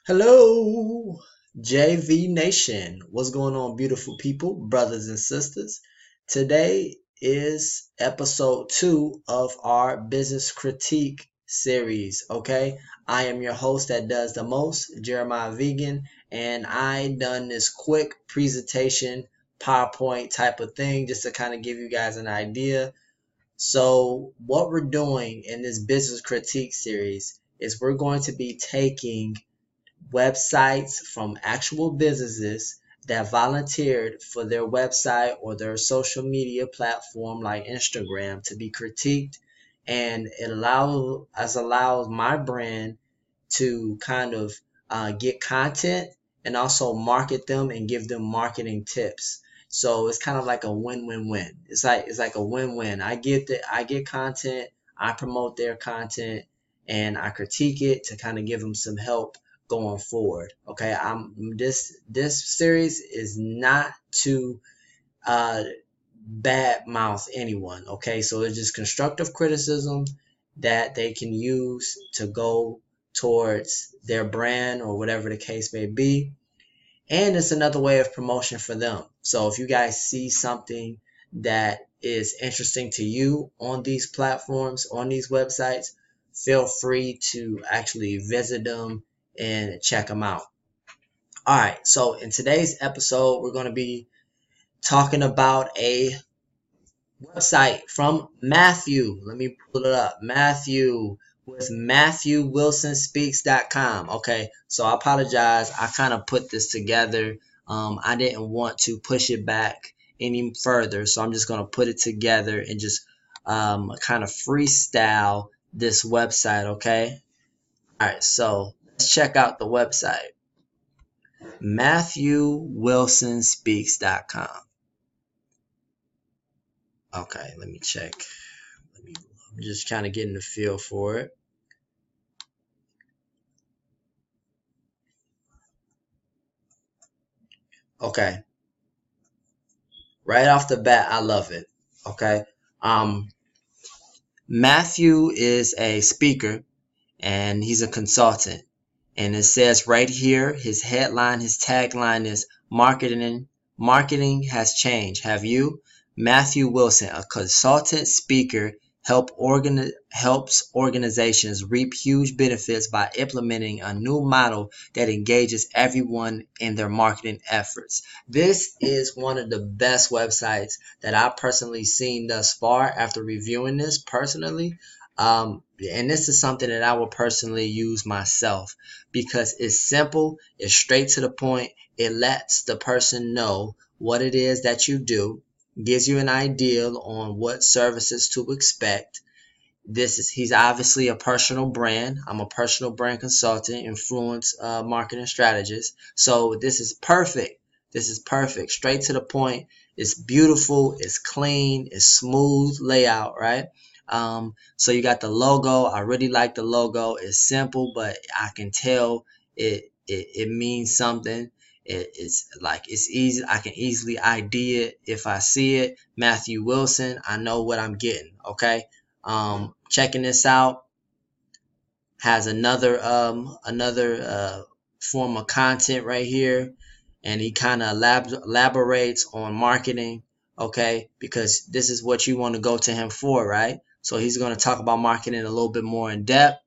Hello, JV Nation. What's going on, beautiful people, brothers and sisters? Today is episode 2 of our business critique series. Okay, I am your host that does the most, Jeremiah Vegan, and I done this quick presentation, PowerPoint type of thing, just to kind of give you guys an idea. So, what we're doing in this business critique series is we're going to be taking websites from actual businesses that volunteered for their website or their social media platform like Instagram to be critiqued, and it allows my brand to kind of get content and also market them and give them marketing tips. So it's kind of like a win-win-win. It's like a win-win. I get content, I promote their content, and I critique it to kind of give them some help going forward. Okay, this series is not to uh bad mouth anyone. Okay, so it's just constructive criticism that they can use to go towards their brand or whatever the case may be. And it's another way of promotion for them. So if you guys see something that is interesting to you on these platforms, on these websites, feel free to actually visit them and check them out. All right, so in today's episode, we're going to be talking about a website from Matthew. Let me pull it up. Matthew with MatthewWilsonSpeaks.com. Okay, so I apologize. I kind of put this together. I didn't want to push it back any further, so I'm just going to put it together and just kind of freestyle this website. Okay. All right, so let's check out the website. MatthewWilsonSpeaks.com. Okay, let me check. I'm just kind of getting the feel for it. Okay. Right off the bat, I love it. Okay. Matthew is a speaker and he's a consultant. And it says right here, his headline, his tagline is marketing has changed. Have you? Matthew Wilson, a consultant speaker, helps organizations reap huge benefits by implementing a new model that engages everyone in their marketing efforts. This is one of the best websites that I've personally seen thus far after reviewing this personally. And this is something that I will personally use myself because it's simple, it's straight to the point, it lets the person know what it is that you do, gives you an idea on what services to expect. He's obviously a personal brand. I'm a personal brand consultant, influence marketing strategist. So this is perfect. This is perfect. Straight to the point. It's beautiful. It's clean. It's smooth layout, right? So you got the logo. I really like the logo. It's simple, but I can tell it means something. It's easy. I can easily ID it if I see it. Matthew Wilson. I know what I'm getting. Okay. Checking this out has another form of content right here, and he kind of elaborates on marketing. Okay, because this is what you want to go to him for, right? So he's going to talk about marketing a little bit more in depth.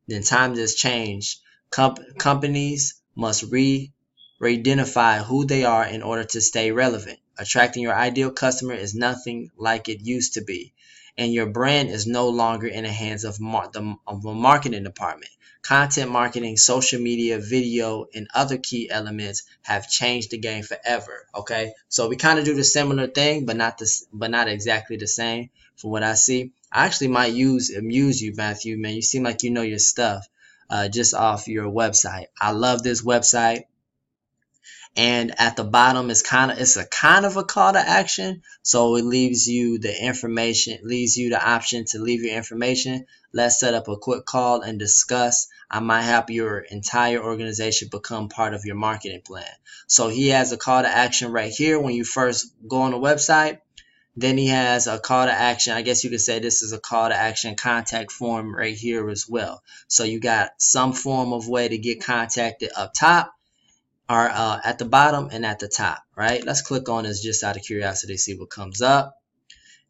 Then times has changed. Companies must re-identify who they are in order to stay relevant. Attracting your ideal customer is nothing like it used to be, and your brand is no longer in the hands of the marketing department. Content marketing, social media, video, and other key elements have changed the game forever. Okay, so we kind of do the similar thing, but not exactly the same. From what I see, I actually might amuse you, Matthew. Man, you seem like you know your stuff just off your website. I love this website. And at the bottom it's a kind of a call to action, so it leaves you the option to leave your information. Let's set up a quick call and discuss. I might help your entire organization become part of your marketing plan. So he has a call to action right here when you first go on the website. Then he has a call to action. I guess you could say this is a call to action contact form right here as well. So you got some form of way to get contacted up top, or at the bottom and at the top, right? Let's click on this just out of curiosity, see what comes up.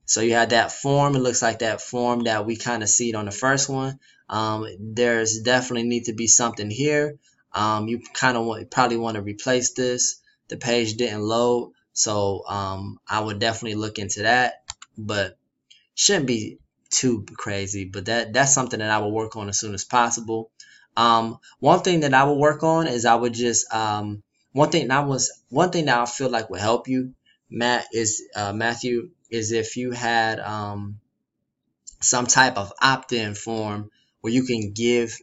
So you have that form. It looks like that form that we kind of see on the first one. There's definitely need to be something here. You kind of probably want to replace this. The page didn't load, so I would definitely look into that, but shouldn't be too crazy. But that's something that I will work on as soon as possible. One thing that I will work on is I would just one thing that I feel like would help you, Matthew, is if you had some type of opt-in form where you can give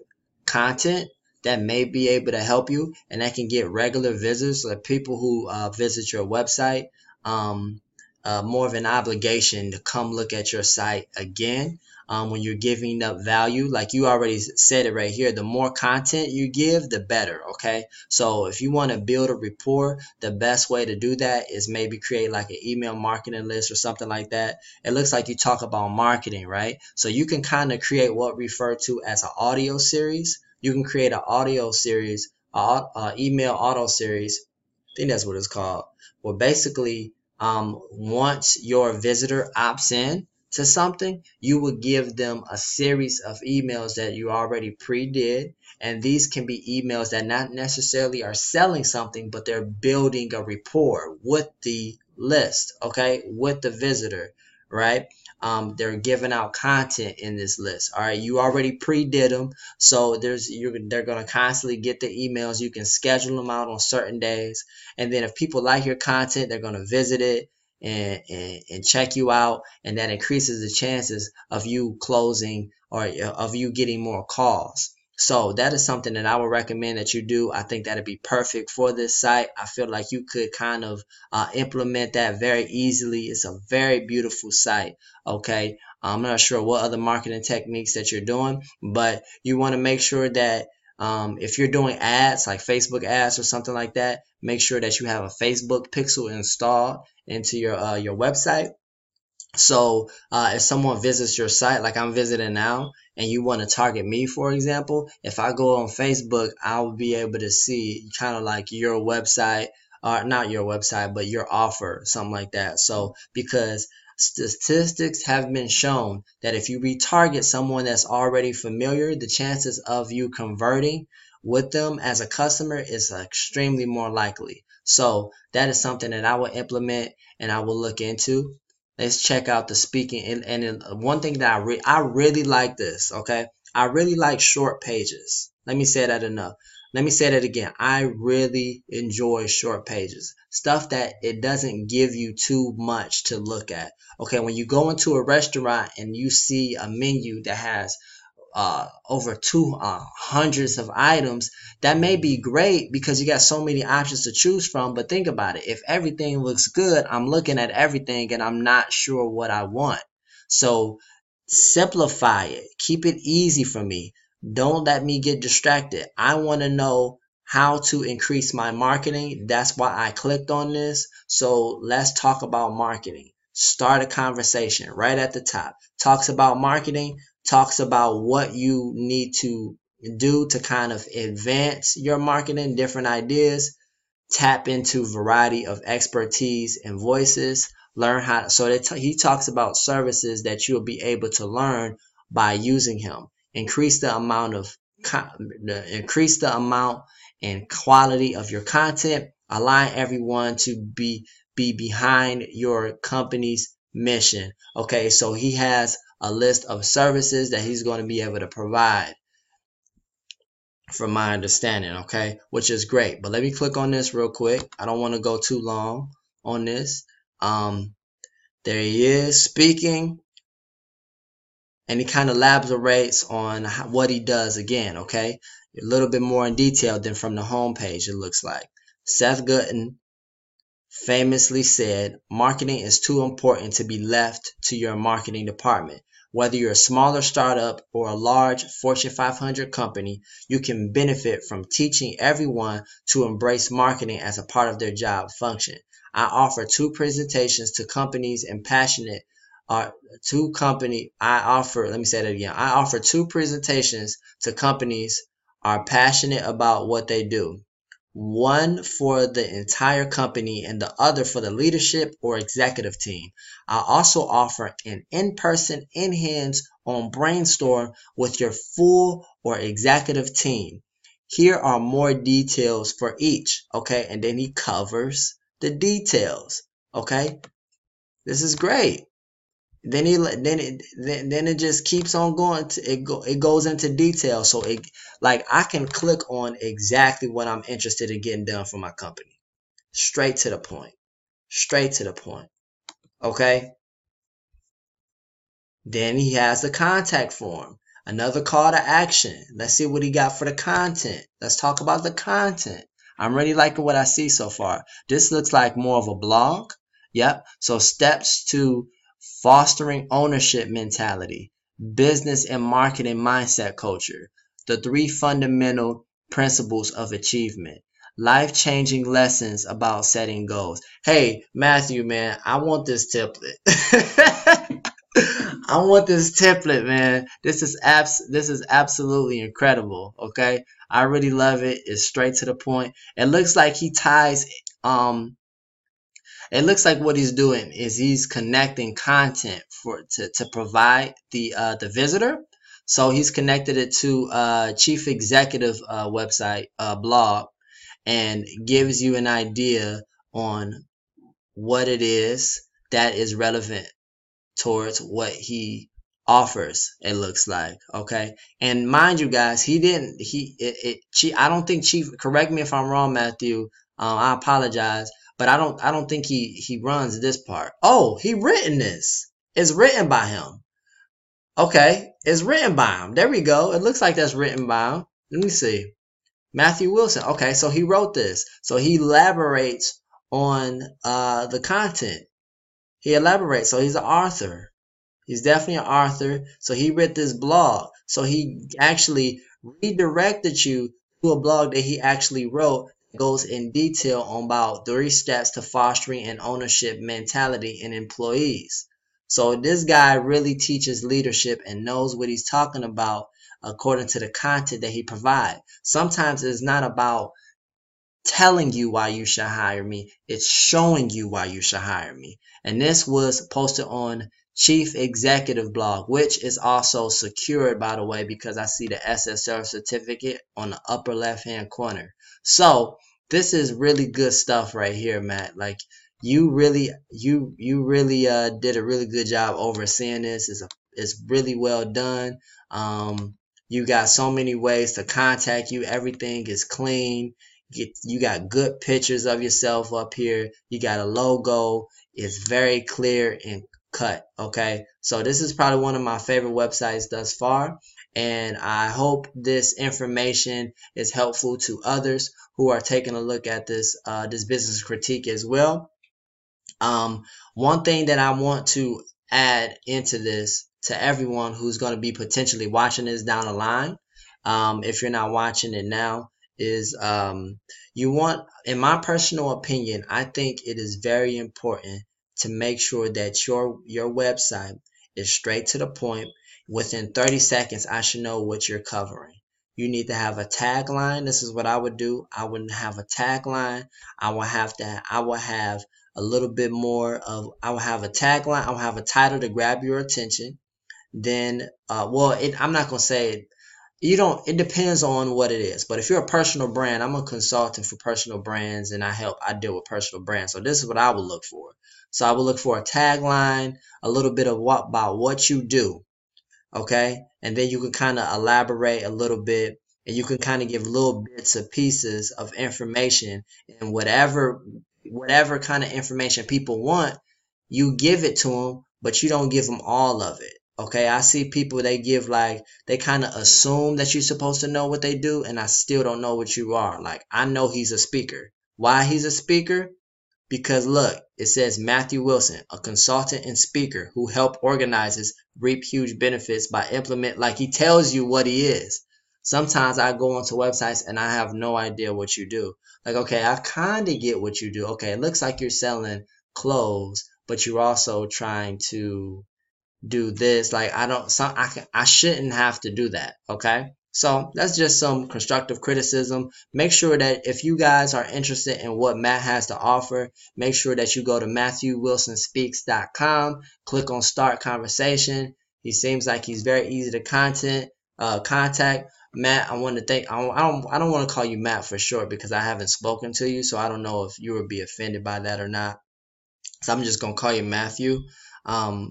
content that may be able to help you, and that can get regular visitors, like people who visit your website, more of an obligation to come look at your site again. When you're giving up value, like you already said it right here, the more content you give, the better. Okay, so if you want to build a rapport, the best way to do that is maybe create like an email marketing list or something like that. It looks like you talk about marketing, right? So you can kind of create what referred to as an audio series. You can create an audio series, email auto series. I think that's what it's called. Well, basically, once your visitor opts in to something, you will give them a series of emails that you already pre-did. And these can be emails that not necessarily are selling something, but they're building a rapport with the list, okay, with the visitor, right? They're giving out content in this list. All right, you already pre-did them, so they're gonna constantly get the emails. You can schedule them out on certain days, and then if people like your content, they're gonna visit it and check you out, and that increases the chances of you closing or of you getting more calls. So that is something that I would recommend that you do. I think that'd be perfect for this site. I feel like you could kind of implement that very easily. It's a very beautiful site. Okay, I'm not sure what other marketing techniques that you're doing, but you want to make sure that if you're doing ads like Facebook ads or something like that, make sure that you have a Facebook pixel installed into your website. So if someone visits your site, like I'm visiting now, and you want to target me, for example, if I go on Facebook, I'll be able to see kind of like your website, or not your website, but your offer, something like that. So because statistics have been shown that if you retarget someone that's already familiar, the chances of you converting with them as a customer is extremely more likely. So that is something that I will implement and I will look into. Let's check out the speaking. And one thing that I really like this, okay? I really like short pages. Let me say that enough. Let me say that again. I really enjoy short pages. Stuff that it doesn't give you too much to look at. Okay, when you go into a restaurant and you see a menu that has over hundreds of items, that may be great because you got so many options to choose from. But think about it. If everything looks good, I'm looking at everything and I'm not sure what I want. So simplify it. Keep it easy for me. Don't let me get distracted. I want to know how to increase my marketing. That's why I clicked on this. So let's talk about marketing. Start a conversation right at the top. Talks about marketing, talks about what you need to do to kind of advance your marketing, different ideas, tap into variety of expertise and voices, learn how to, so that he talks about services that you'll be able to learn by using him. Increase the amount of increase the amount and quality of your content. Align everyone to be behind your company's mission. Okay, so he has a list of services that he's going to be able to provide, from my understanding, okay, which is great. But let me click on this real quick. I don't want to go too long on this. There he is speaking, and he kind of elaborates on what he does again, okay, a little bit more in detail than from the home page. It looks like Seth Godin famously said, marketing is too important to be left to your marketing department. Whether you're a smaller startup or a large Fortune 500 company, you can benefit from teaching everyone to embrace marketing as a part of their job function. I offer 2 presentations to companies and passionate let me say that again. I offer 2 presentations to companies are passionate about what they do. One for the entire company and the other for the leadership or executive team. I also offer an in-person, in-hands-on brainstorm with your full or executive team. Here are more details for each, okay? And then he covers the details, okay? This is great. Then it just keeps on going. It goes into detail, so I can click on exactly what I'm interested in getting done for my company. Straight to the point. Straight to the point. Okay. Then he has the contact form. Another call to action. Let's see what he got for the content. Let's talk about the content. I'm really liking what I see so far. This looks like more of a blog. Yep. So steps to fostering ownership mentality, business and marketing mindset culture, the 3 fundamental principles of achievement, life-changing lessons about setting goals. Hey, Matthew, man, I want this template. I want this template, man. This is absolutely incredible. Okay, I really love it. It's straight to the point. It looks like he ties it looks like what he's doing is he's connecting content to provide the visitor. So he's connected it to chief executive website blog, and gives you an idea on what it is that is relevant towards what he offers. It looks like, okay. And mind you guys, I don't think Chief, correct me if I'm wrong, Matthew, I apologize, but I don't think he runs this part. Oh, he written this. It's written by him. Okay, it's written by him. There we go. It looks like that's written by him. Let me see. Matthew Wilson. Okay, so he wrote this. So he elaborates on the content. He elaborates. So he's an author. He's definitely an author. So he read this blog. So he actually redirected you to a blog that he actually wrote that goes in detail on about 3 steps to fostering an ownership mentality in employees. So this guy really teaches leadership and knows what he's talking about according to the content that he provides. Sometimes it's not about telling you why you should hire me. It's showing you why you should hire me. And this was posted on Chief Executive blog, which is also secured, by the way, because I see the SSL certificate on the upper left hand corner. So this is really good stuff right here, Matt. Like you really did a really good job overseeing this. It's really well done. You got so many ways to contact you. Everything is clean. You got good pictures of yourself up here. You got a logo. It's very clear and cut. Okay, so this is probably one of my favorite websites thus far, and I hope this information is helpful to others who are taking a look at this business critique as well. One thing that I want to add into this to everyone who's going to be potentially watching this down the line, if you're not watching it now, is you want, in my personal opinion, I think it is very important to make sure that your website is straight to the point. Within 30 seconds, I should know what you're covering. You need to have a tagline. This is what I would do. I wouldn't have a tagline. I will have a little bit more of, I will have a tagline. I will have a title to grab your attention. Then, I'm not going to say it. It depends on what it is. But if you're a personal brand, I'm a consultant for personal brands, and I deal with personal brands. So this is what I would look for. So I would look for a tagline, a little bit of about what you do. Okay. And then you can kind of elaborate a little bit, and you can kind of give little bits of pieces of information, and whatever kind of information people want, you give it to them, but you don't give them all of it. Okay, I see people, they kind of assume that you're supposed to know what they do, and I still don't know what you are. Like, I know he's a speaker. Why he's a speaker? Because look, it says Matthew Wilson, a consultant and speaker who help organizers reap huge benefits by implement, like he tells you what he is. Sometimes I go onto websites and I have no idea what you do. Like, okay, I kind of get what you do. Okay, it looks like you're selling clothes, but you're also trying to do this. Like, I shouldn't have to do that. Okay. So that's just some constructive criticism. Make sure that if you guys are interested in what Matt has to offer, make sure that you go to MatthewWilsonSpeaks.com, click on Start Conversation. He seems like he's very easy to contact. Matt, I want to thank. I don't want to call you Matt for short because I haven't spoken to you, so I don't know if you would be offended by that or not. So I'm just gonna call you Matthew.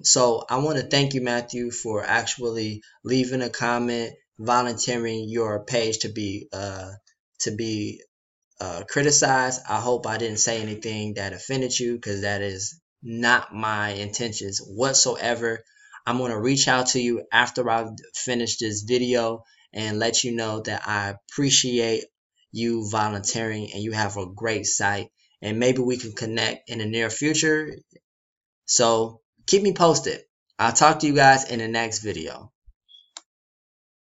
So I want to thank you, Matthew, for actually leaving a comment, volunteering your page to be criticized. I hope I didn't say anything that offended you, because that is not my intentions whatsoever. I'm gonna reach out to you after I've finished this video and let you know that I appreciate you volunteering and you have a great site, and maybe we can connect in the near future. So keep me posted. I'll talk to you guys in the next video.